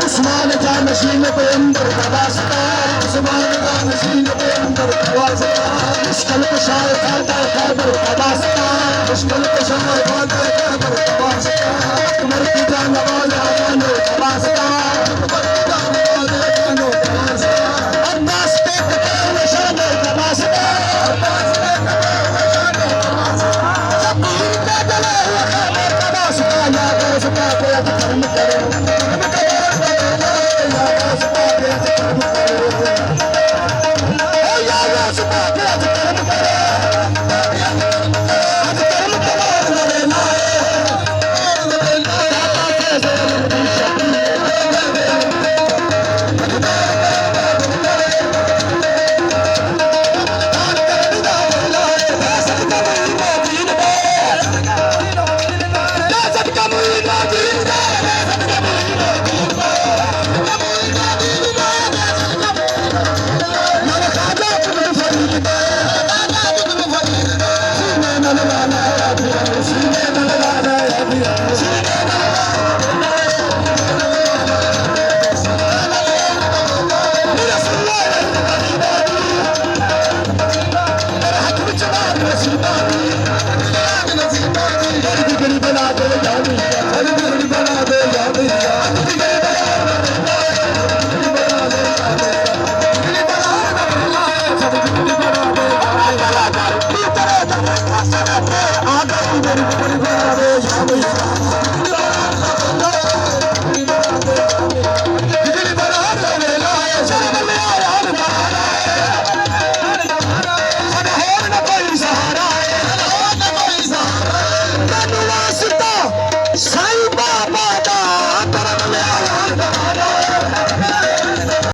عثمان جان نشین پیمبر واسطہ عثمان جان نشین پیمبر واسطہ مشکل کشائے فاتح خیبر واسطہ مشکل کشائے فاتح خیبر واسطہ عمر کی جان نواز آجانو واسطہ عمر کی جان نواز آجانو واسطہ عباس پہ کتر نشان واسطہ عباس پہ کتر نشان واسطہ زمین پہ دلے خیبر واسطہ یا واسطہ قیاد کرم کرو साईं बाबा